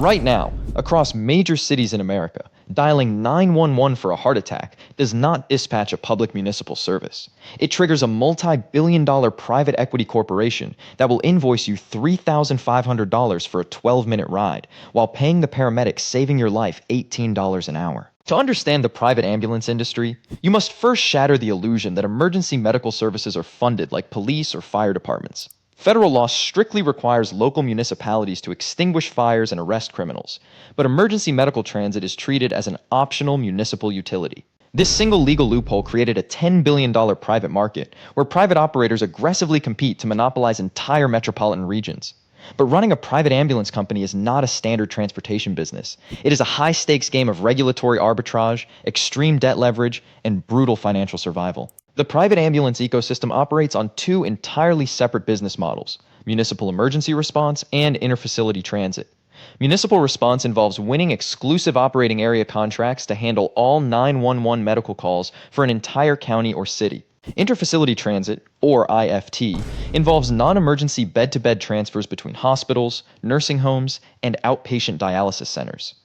Right now, across major cities in America, dialing 911 for a heart attack does not dispatch a public municipal service. It triggers a multi-billion-dollar private equity corporation that will invoice you $3,500 for a 12-minute ride, while paying the paramedic saving your life $18 an hour. To understand the private ambulance industry, you must first shatter the illusion that emergency medical services are funded like police or fire departments. Federal law strictly requires local municipalities to extinguish fires and arrest criminals, but emergency medical transit is treated as an optional municipal utility. This single legal loophole created a $10 billion private market where private operators aggressively compete to monopolize entire metropolitan regions. But running a private ambulance company is not a standard transportation business. It is a high-stakes game of regulatory arbitrage, extreme debt leverage, and brutal financial survival. The private ambulance ecosystem operates on two entirely separate business models: municipal emergency response and interfacility transit. Municipal response involves winning exclusive operating area contracts to handle all 911 medical calls for an entire county or city. Interfacility transit, or IFT, involves non-emergency bed-to-bed transfers between hospitals, nursing homes, and outpatient dialysis centers.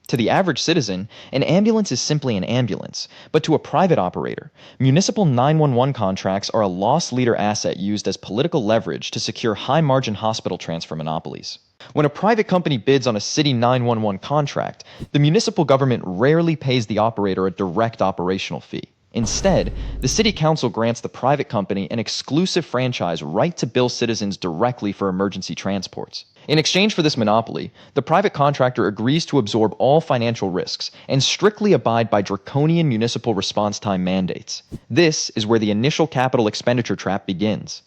To the average citizen, an ambulance is simply an ambulance, but to a private operator, municipal 911 contracts are a loss leader asset used as political leverage to secure high-margin hospital transfer monopolies. When a private company bids on a city 911 contract, the municipal government rarely pays the operator a direct operational fee. Instead, the city council grants the private company an exclusive franchise right to bill citizens directly for emergency transports. In exchange for this monopoly, the private contractor agrees to absorb all financial risks and strictly abide by draconian municipal response time mandates. This is where the initial capital expenditure trap begins.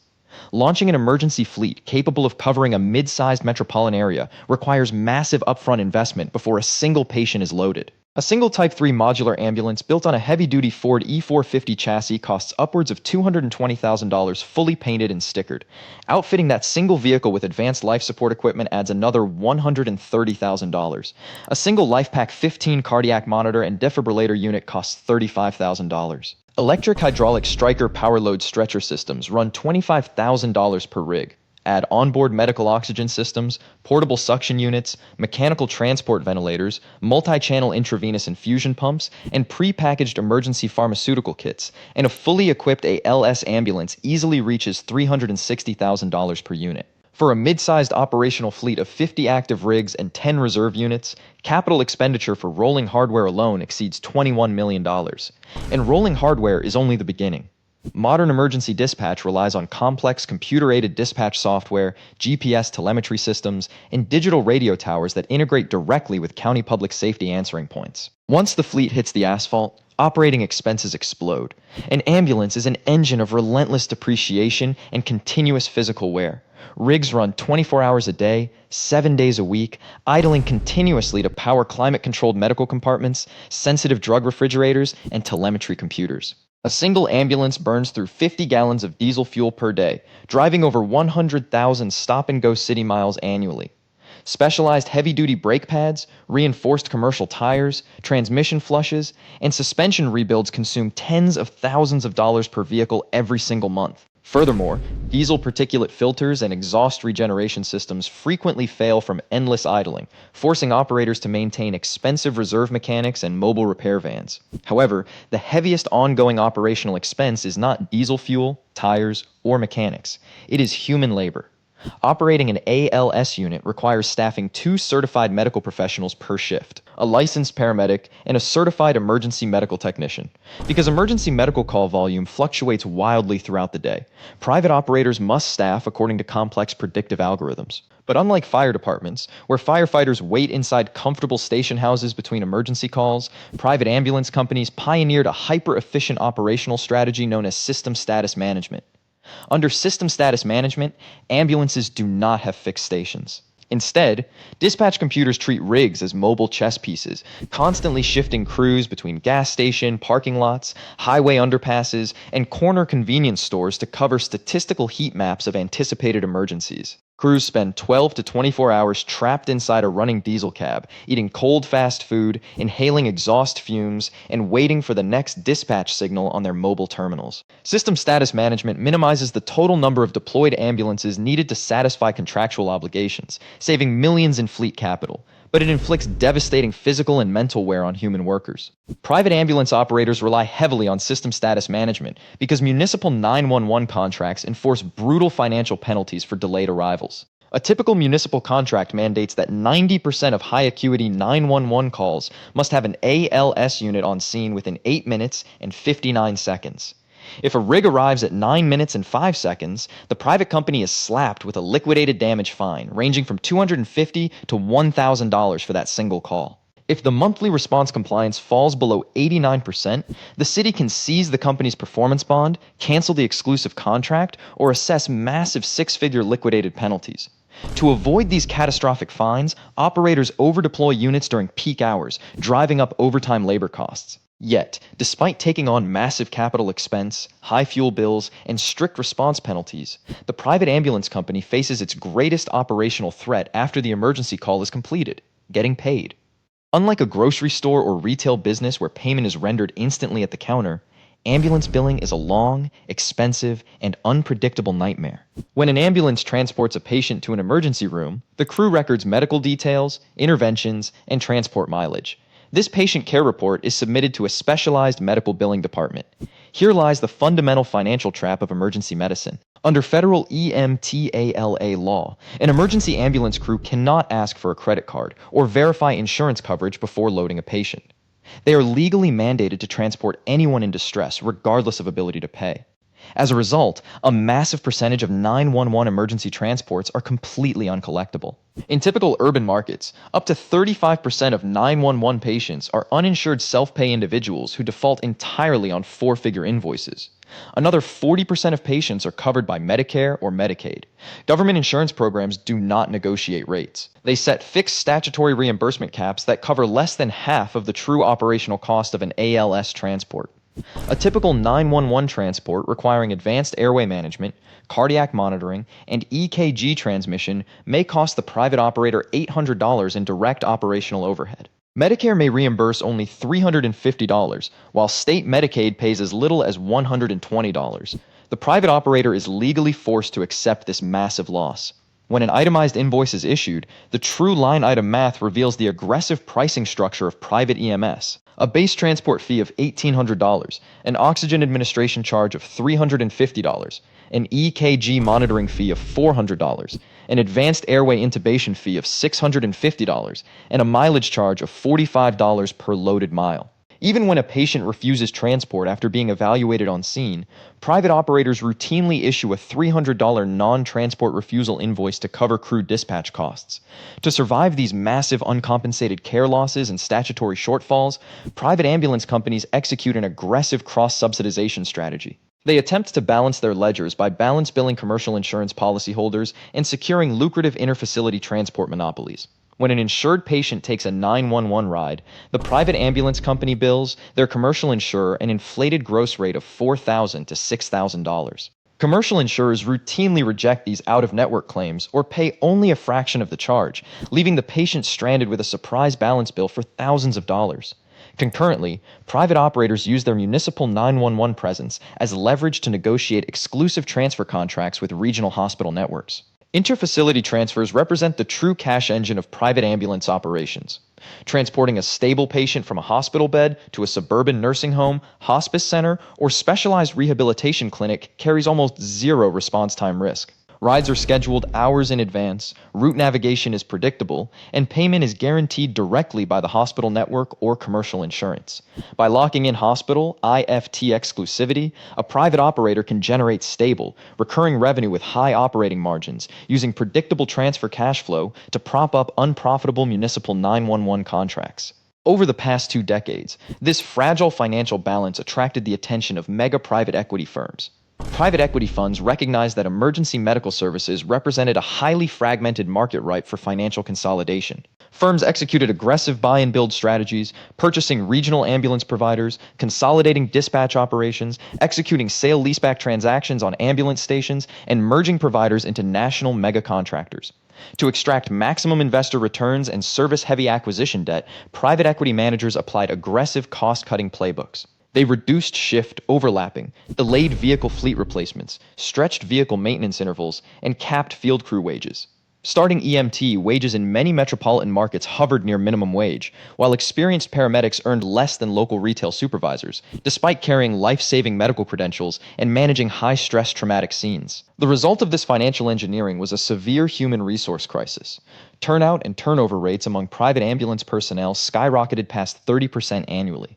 Launching an emergency fleet capable of covering a mid-sized metropolitan area requires massive upfront investment before a single patient is loaded. A single Type 3 modular ambulance built on a heavy-duty Ford E450 chassis costs upwards of $220,000 fully painted and stickered. Outfitting that single vehicle with advanced life support equipment adds another $130,000. A single LifePak 15 cardiac monitor and defibrillator unit costs $35,000. Electric hydraulic striker power load stretcher systems run $25,000 per rig. Add onboard medical oxygen systems, portable suction units, mechanical transport ventilators, multi-channel intravenous infusion pumps, and pre-packaged emergency pharmaceutical kits, and a fully equipped ALS ambulance easily reaches $360,000 per unit. For a mid-sized operational fleet of 50 active rigs and 10 reserve units, capital expenditure for rolling hardware alone exceeds $21 million. And rolling hardware is only the beginning. Modern emergency dispatch relies on complex computer-aided dispatch software, GPS telemetry systems, and digital radio towers that integrate directly with county public safety answering points. Once the fleet hits the asphalt, operating expenses explode. An ambulance is an engine of relentless depreciation and continuous physical wear. Rigs run 24 hours a day, 7 days a week, idling continuously to power climate-controlled medical compartments, sensitive drug refrigerators, and telemetry computers. A single ambulance burns through 50 gallons of diesel fuel per day, driving over 100,000 stop-and-go city miles annually. Specialized heavy-duty brake pads, reinforced commercial tires, transmission flushes, and suspension rebuilds consume tens of thousands of dollars per vehicle every single month. Furthermore, diesel particulate filters and exhaust regeneration systems frequently fail from endless idling, forcing operators to maintain expensive reserve mechanics and mobile repair vans. However, the heaviest ongoing operational expense is not diesel fuel, tires, or mechanics. It is human labor. Operating an ALS unit requires staffing 2 certified medical professionals per shift, a licensed paramedic, and a certified emergency medical technician. Because emergency medical call volume fluctuates wildly throughout the day, private operators must staff according to complex predictive algorithms. But unlike fire departments, where firefighters wait inside comfortable station houses between emergency calls, private ambulance companies pioneered a hyper-efficient operational strategy known as system status management. Under system status management, ambulances do not have fixed stations. Instead, dispatch computers treat rigs as mobile chess pieces, constantly shifting crews between gas station, parking lots, highway underpasses, and corner convenience stores to cover statistical heat maps of anticipated emergencies. Crews spend 12 to 24 hours trapped inside a running diesel cab, eating cold fast food, inhaling exhaust fumes, and waiting for the next dispatch signal on their mobile terminals. System status management minimizes the total number of deployed ambulances needed to satisfy contractual obligations, saving millions in fleet capital. but it inflicts devastating physical and mental wear on human workers. Private ambulance operators rely heavily on system status management because municipal 911 contracts enforce brutal financial penalties for delayed arrivals. A typical municipal contract mandates that 90% of high-acuity 911 calls must have an ALS unit on scene within 8 minutes and 59 seconds. If a rig arrives at 9 minutes and 5 seconds, the private company is slapped with a liquidated damage fine ranging from $250 to $1,000 for that single call. If the monthly response compliance falls below 89%, the city can seize the company's performance bond, cancel the exclusive contract, or assess massive six-figure liquidated penalties. To avoid these catastrophic fines, operators overdeploy units during peak hours, driving up overtime labor costs. Yet, despite taking on massive capital expense, high fuel bills, and strict response penalties, the private ambulance company faces its greatest operational threat after the emergency call is completed: getting paid. Unlike a grocery store or retail business where payment is rendered instantly at the counter, ambulance billing is a long, expensive, and unpredictable nightmare. When an ambulance transports a patient to an emergency room, the crew records medical details, interventions, and transport mileage. This patient care report is submitted to a specialized medical billing department. Here lies the fundamental financial trap of emergency medicine. Under federal EMTALA law, an emergency ambulance crew cannot ask for a credit card or verify insurance coverage before loading a patient. They are legally mandated to transport anyone in distress regardless of ability to pay. As a result, a massive percentage of 911 emergency transports are completely uncollectible. In typical urban markets, up to 35% of 911 patients are uninsured self-pay individuals who default entirely on four-figure invoices. Another 40% of patients are covered by Medicare or Medicaid. Government insurance programs do not negotiate rates. They set fixed statutory reimbursement caps that cover less than half of the true operational cost of an ALS transport. A typical 911 transport requiring advanced airway management, cardiac monitoring, and EKG transmission may cost the private operator $800 in direct operational overhead. Medicare may reimburse only $350, while state Medicaid pays as little as $120. The private operator is legally forced to accept this massive loss. When an itemized invoice is issued, the true line item math reveals the aggressive pricing structure of private EMS. A base transport fee of $1,800, an oxygen administration charge of $350, an EKG monitoring fee of $400, an advanced airway intubation fee of $650, and a mileage charge of $45 per loaded mile. Even when a patient refuses transport after being evaluated on scene, private operators routinely issue a $300 non-transport refusal invoice to cover crew dispatch costs. To survive these massive uncompensated care losses and statutory shortfalls, private ambulance companies execute an aggressive cross-subsidization strategy. They attempt to balance their ledgers by balance billing commercial insurance policyholders and securing lucrative interfacility transport monopolies. When an insured patient takes a 911 ride, the private ambulance company bills their commercial insurer an inflated gross rate of $4,000 to $6,000. Commercial insurers routinely reject these out-of-network claims or pay only a fraction of the charge, leaving the patient stranded with a surprise balance bill for thousands of dollars. Concurrently, private operators use their municipal 911 presence as leverage to negotiate exclusive transfer contracts with regional hospital networks. Interfacility transfers represent the true cash engine of private ambulance operations. Transporting a stable patient from a hospital bed to a suburban nursing home, hospice center, or specialized rehabilitation clinic carries almost zero response time risk. Rides are scheduled hours in advance, route navigation is predictable, and payment is guaranteed directly by the hospital network or commercial insurance. By locking in hospital IFT exclusivity, a private operator can generate stable, recurring revenue with high operating margins, using predictable transfer cash flow to prop up unprofitable municipal 911 contracts. Over the past 2 decades, this fragile financial balance attracted the attention of mega private equity firms. Private equity funds recognized that emergency medical services represented a highly fragmented market ripe for financial consolidation. Firms executed aggressive buy-and-build strategies, purchasing regional ambulance providers, consolidating dispatch operations, executing sale-leaseback transactions on ambulance stations, and merging providers into national mega-contractors. To extract maximum investor returns and service-heavy acquisition debt, private equity managers applied aggressive cost-cutting playbooks. They reduced shift overlapping, delayed vehicle fleet replacements, stretched vehicle maintenance intervals, and capped field crew wages. Starting EMT, wages in many metropolitan markets hovered near minimum wage, while experienced paramedics earned less than local retail supervisors, despite carrying life-saving medical credentials and managing high-stress traumatic scenes. The result of this financial engineering was a severe human resource crisis. Turnout and turnover rates among private ambulance personnel skyrocketed past 30% annually.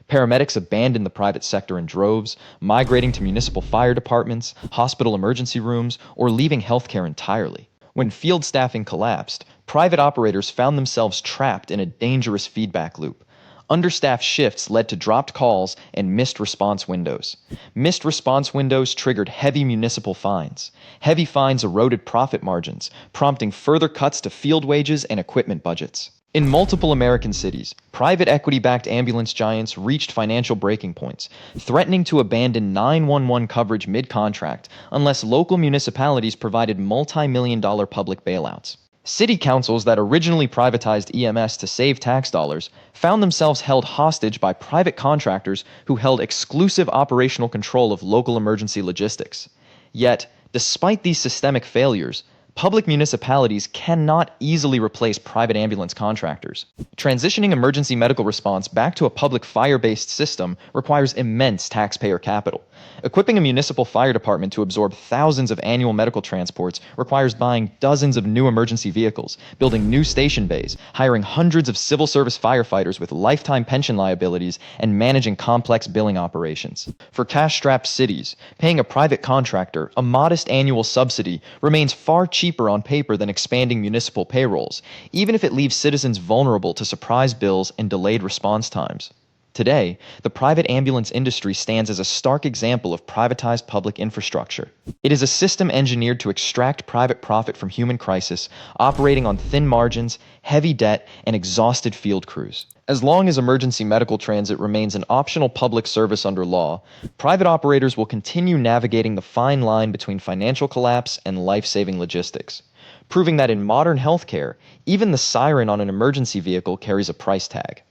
Paramedics abandoned the private sector in droves, migrating to municipal fire departments, hospital emergency rooms, or leaving healthcare entirely. When field staffing collapsed, private operators found themselves trapped in a dangerous feedback loop. Understaffed shifts led to dropped calls and missed response windows. Missed response windows triggered heavy municipal fines. Heavy fines eroded profit margins, prompting further cuts to field wages and equipment budgets. In multiple American cities, private equity-backed ambulance giants reached financial breaking points, threatening to abandon 911 coverage mid-contract unless local municipalities provided multi-million-dollar public bailouts. City councils that originally privatized EMS to save tax dollars found themselves held hostage by private contractors who held exclusive operational control of local emergency logistics. Yet, despite these systemic failures, public municipalities cannot easily replace private ambulance contractors. Transitioning emergency medical response back to a public fire-based system requires immense taxpayer capital. Equipping a municipal fire department to absorb thousands of annual medical transports requires buying dozens of new emergency vehicles, building new station bays, hiring hundreds of civil service firefighters with lifetime pension liabilities, and managing complex billing operations. For cash-strapped cities, paying a private contractor a modest annual subsidy remains far cheaper on paper than expanding municipal payrolls, even if it leaves citizens vulnerable to surprise bills and delayed response times. Today, the private ambulance industry stands as a stark example of privatized public infrastructure. It is a system engineered to extract private profit from human crisis, operating on thin margins, heavy debt, and exhausted field crews. As long as emergency medical transit remains an optional public service under law, private operators will continue navigating the fine line between financial collapse and life-saving logistics, proving that in modern healthcare, even the siren on an emergency vehicle carries a price tag.